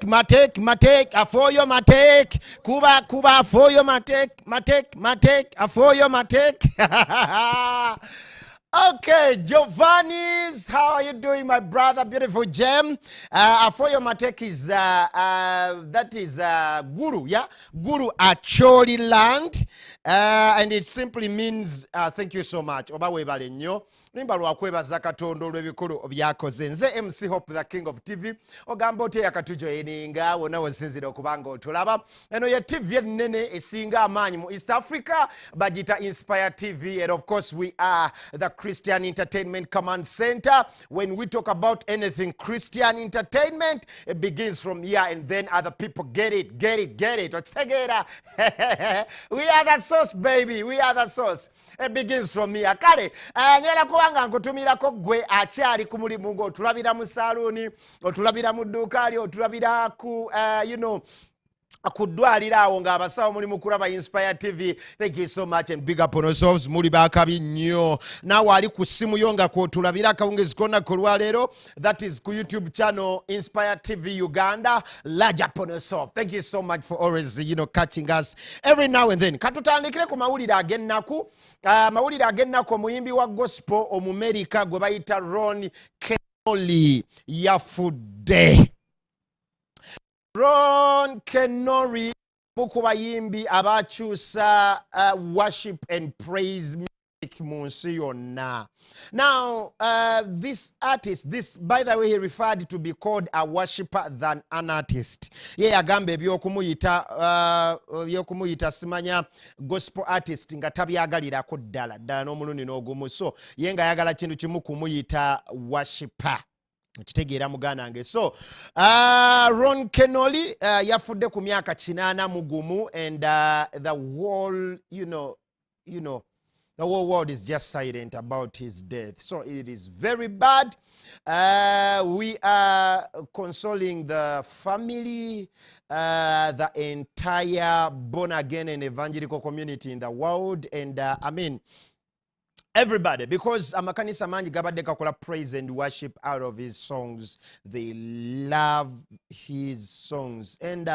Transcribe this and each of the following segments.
afoyo matek, kuba afoyo matek, afoyo matek. Okay, Giovanni's, how are you doing, my brother? Beautiful gem. Afoyo matek is that is Guru, yeah, Guru Acholi land, and it simply means thank you so much. Oba webale nnyo. Nimba lwakwebaza Katonda olw'ebikulu byakoze. Nze MC Hope the King of TV. Ogamba otya yakatujoyininga wonna wesinzira okubanga otulaba. Eno ye TV ennene esinga amaanyi mu East Africa bagita Inspire TV, and of course we are the Christian Entertainment Command Center. When we talk about anything Christian entertainment, it begins from here, and then other people get it. Okitegera. We are the source, baby. We are the source. It begins from here. Kale, nyala kubanga nkutumirako gwe akyali ku mulimu ng'otulabira mu saluni, otulabira mu dduuka lyo, otulabira ku kudwalira awo ng'abasawo mulimu kulaba Inspire TV. Thank you so much and big up on yourselves. Muli bakabi nnyo. Naawe ali ku ssimu yo nga kwotulabira akawungezi konna ku lwaleero. That is ku YouTube channel Inspire TV Uganda. Large up on yourself. Thank you so much for always, catching us every now and then. Katutandikire ku mawulire ag'ennaku. Mawulire ag'ennaku, omuyimbi wa gospel Omumerika gwe bayita Ron KENOLY yafudde. Ron KENOLY muku bayimbi abakyusa worship and praise music mu nsi yonna. Now, this artist, by the way, he referred to be called a worshipper than an artist. Ye yagamba ebyokumuyita simanya gospel artist nga tabyagalirako ddala n'omulundi n'ogumu. So ye nga ayagala kintu kimu kumuyita worshipper. Kitegeera muganda nge. So Ron KENOLY yafudde ku myaka 80 and the whole the whole world is just silent about his death. So it is very bad. We are consoling the family, the entire born again and evangelical community in the world, and everybody, because amakanisa mangi gabadde gakola praise and worship out of his songs. They love his songs. And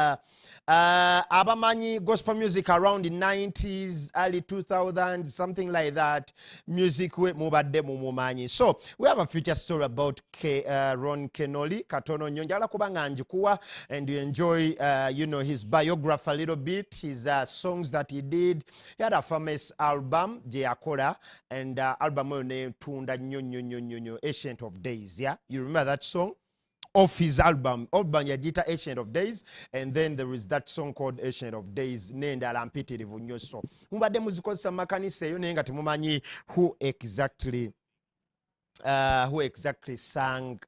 abamanyi gospel music around the 90s, early 2000s, something like that, music we mubadde mumumanyi. So we have a future story about Ron KENOLY katono nnyo njagala kubanga njikuwa, and you enjoy his biography a little bit, his songs that he did. He had a famous album gye yakola, and album netunda nnyo Ancient of Days. Yeah, you remember that song of his album yagita Ancient of Days, and then there is that song called Ancient of Days nendala mpitirivu nnyo. So mubadde muzikozesa makanisa eyo naye nga temumanyi who exactly sang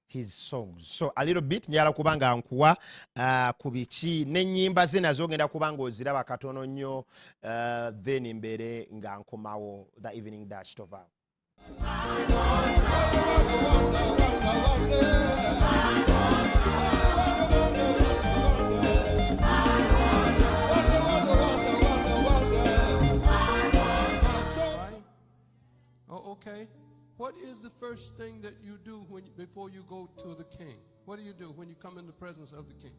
his songs. So a little bit njala kubanga nkuwa kubiki n'ennyimba ze nazo ngenda kubanga oziraba katono nnyo, then imbere nga nkomawo the evening dash tova. Oh, okay. What is the first thing that you do before you go to the king? What do you do when you come in the presence of the king?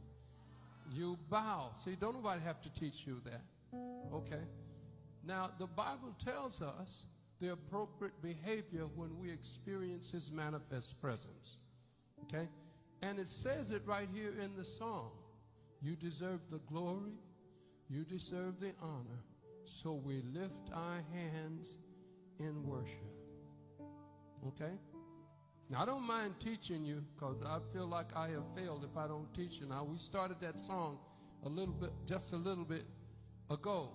You bow. See, don't nobody have to teach you that. Okay. Now, the Bible tells us the appropriate behavior when we experience his manifest presence. Okay? And it says it right here in the song. You deserve the glory. You deserve the honor. So we lift our hands in worship. Okay? Now, I don't mind teaching you because I feel like I have failed if I don't teach you. Now, we started that song just a little bit ago,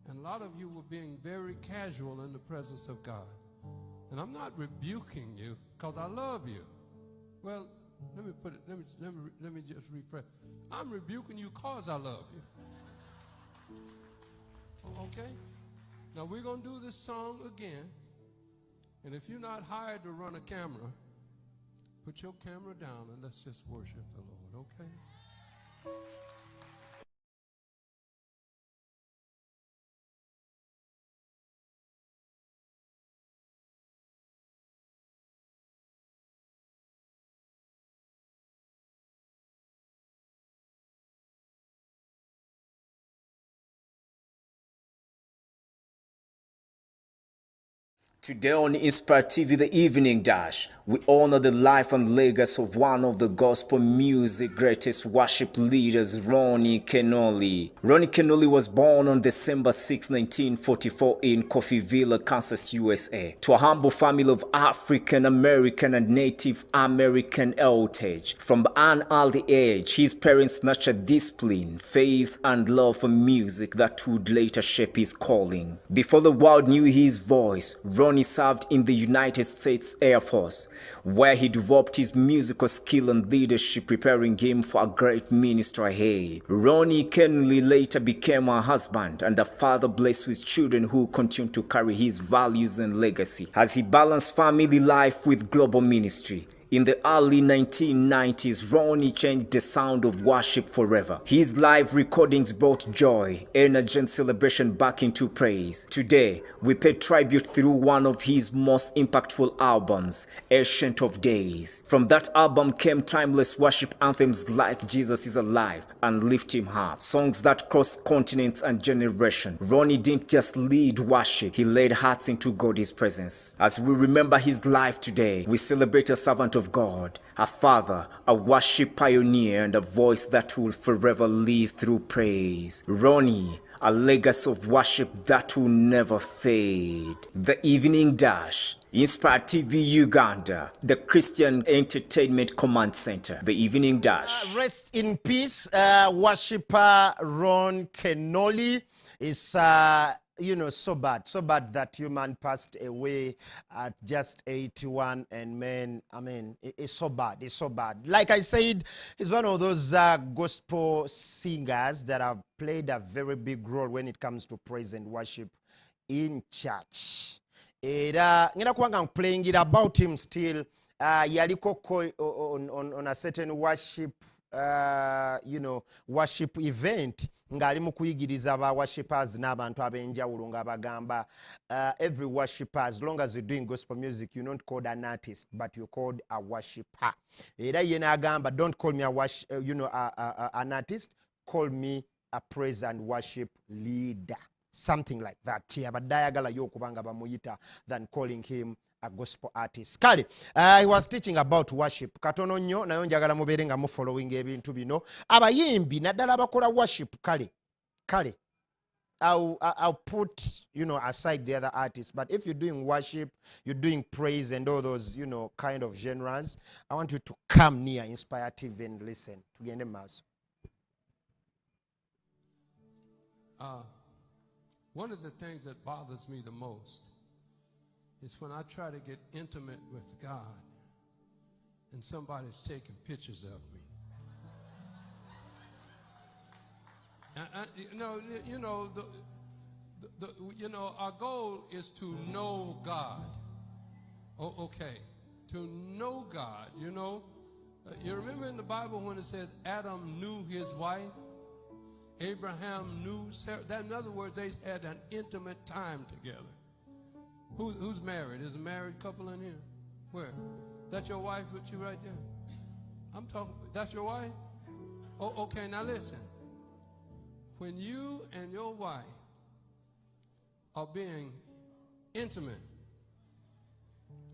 and a lot of you were being very casual in the presence of God. And I'm not rebuking you because I love you. Well, let me just rephrase. I'm rebuking you because I love you. Okay? Now, we're going to do this song again. And if you're not hired to run a camera, put your camera down and let's just worship the Lord, okay? Today on Inspire TV, The Evening Dash, we honor the life and legacy of one of the gospel music greatest worship leaders, Ronnie KENOLY. Ronnie KENOLY was born on December 6, 1944 in Coffeyville, Kansas, USA, to a humble family of African American and Native American heritage. From an early age, his parents nurtured discipline, faith, and love for music that would later shape his calling. Before the world knew his voice, Ronnie served in the United States Air Force, where he developed his musical skill and leadership, preparing him for a great ministry ahead. Ronnie KENOLY later became a husband and a father blessed with children who continued to carry his values and legacy as he balanced family life with global ministry. In the early 1990s, Ronnie changed the sound of worship forever. His live recordings brought joy, energy, and celebration back into praise. Today, we pay tribute through one of his most impactful albums, Ancient of Days. From that album came timeless worship anthems like Jesus is Alive and Lift Him Up, songs that crossed continents and generations. Ronnie didn't just lead worship, he led hearts into God's presence. As we remember his life today, we celebrate a servant of God, a father, a worship pioneer, and a voice that will forever live through praise. Ronnie, a legacy of worship that will never fade. The Evening Dash, Inspire TV Uganda, the Christian Entertainment Command Center. The Evening Dash. Rest in peace, worshiper Ron KENOLY. Is so bad that human passed away at just 81, and man, I mean, it's so bad. Like I said, he's one of those gospel singers that have played a very big role when it comes to praise and worship in church. Ngina kuanga playing it about him still. Yaliko on a certain worship, worship event. Ngali mukuyigiriza aba worshipers n'abantu abenjawulo nga bagamba every worshiper, as long as you're doing gospel music, you're not called an artist, but you're called a worshiper. Era yena agamba, don't call me an artist, call me a praise and worship leader, something like that. Abadayagala yokubanga bamuyita than calling him a gospel artist. Kale, he was teaching about worship. Katono nnyo nayo njagala mubeere nga mu following ebintu bino. Abayimbi naddala abakola worship kale. I'll put, aside the other artists. But if you're doing worship, you're doing praise and all those, kind of genres, I want you to come near Inspire TV and listen. Tugende maaso. One of the things that bothers me the most is when I try to get intimate with God and somebody's taking pictures of me. Our goal is to know God. Oh, okay, to know God. You remember in the Bible when it says Adam knew his wife, Abraham knew Sarah. That, in other words, they had an intimate time together. Who's married? Is a married couple in here? Where? That's your wife with you right there? I'm talking, that's your wife? Oh, okay, now listen. When you and your wife are being intimate,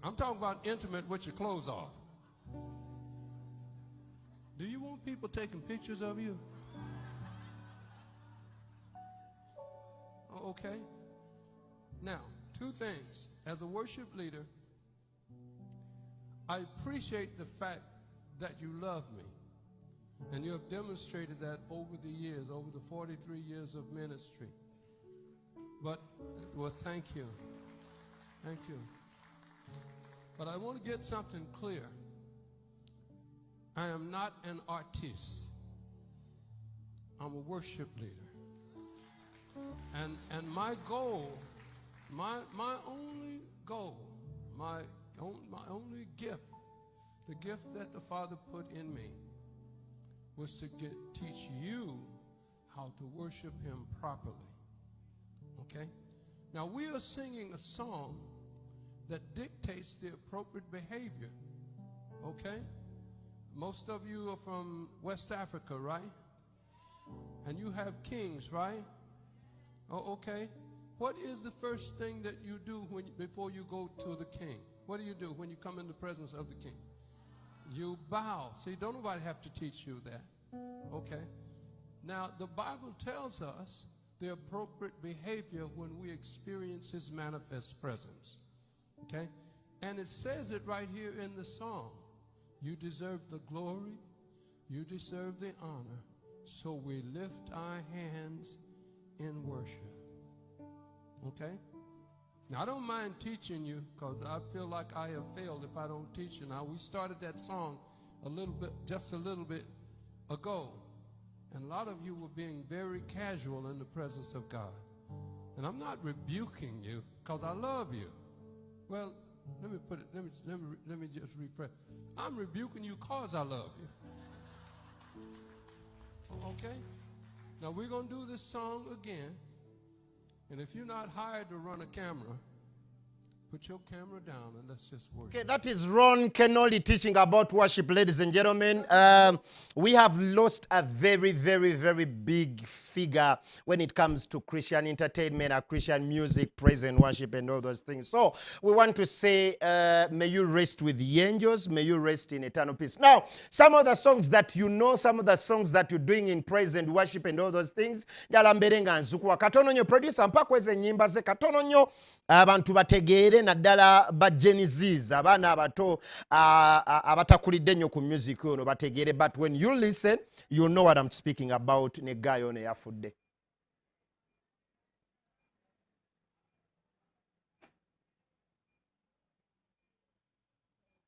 I'm talking about intimate with your clothes off. Do you want people taking pictures of you? Oh, okay. Now, two things. As a worship leader, I appreciate the fact that you love me. And you have demonstrated that over the years, over the 43 years of ministry. But, well, thank you. Thank you. But I want to get something clear. I am not an artist. I'm a worship leader. And my goal, my only goal, my only gift, the gift that the Father put in me, was to teach you how to worship Him properly. Okay? Now we are singing a song that dictates the appropriate behavior. Okay? Most of you are from West Africa, right? And you have kings, right? Oh, okay. what is the first thing that you do before you go to the king? What do you do when you come in the presence of the king? You bow. See, don't nobody have to teach you that. Okay? Now, the Bible tells us the appropriate behavior when we experience his manifest presence. Okay? And it says it right here in the song. You deserve the glory. You deserve the honor. So we lift our hands in worship. Okay? Now, I don't mind teaching you because I feel like I have failed if I don't teach you. Now, we started that song just a little bit ago. And a lot of you were being very casual in the presence of God. And I'm not rebuking you because I love you. Well, let me just rephrase. I'm rebuking you because I love you. Okay? Now, we're going to do this song again. And if you're not hired to run a camera, put your camera down and let's just worship. Okay, that is Ron KENOLY teaching about worship, ladies and gentlemen. We have lost a very, very, very big figure when it comes to Christian entertainment, Christian music, praise and worship and all those things. So we want to say, may you rest with the angels, may you rest in eternal peace. Now, some of the songs that you know, some of the songs that you're doing in praise and worship and all those things, jalamberenga nzukwa katono nyo producer mpakweze nyimba ze katono nyo abantu bategeere naddala ba Genesis abaana abato abatakulidde nnyo ku music ono bategeere, but when you listen you know what I'm speaking about. Ne guy ono yafudde.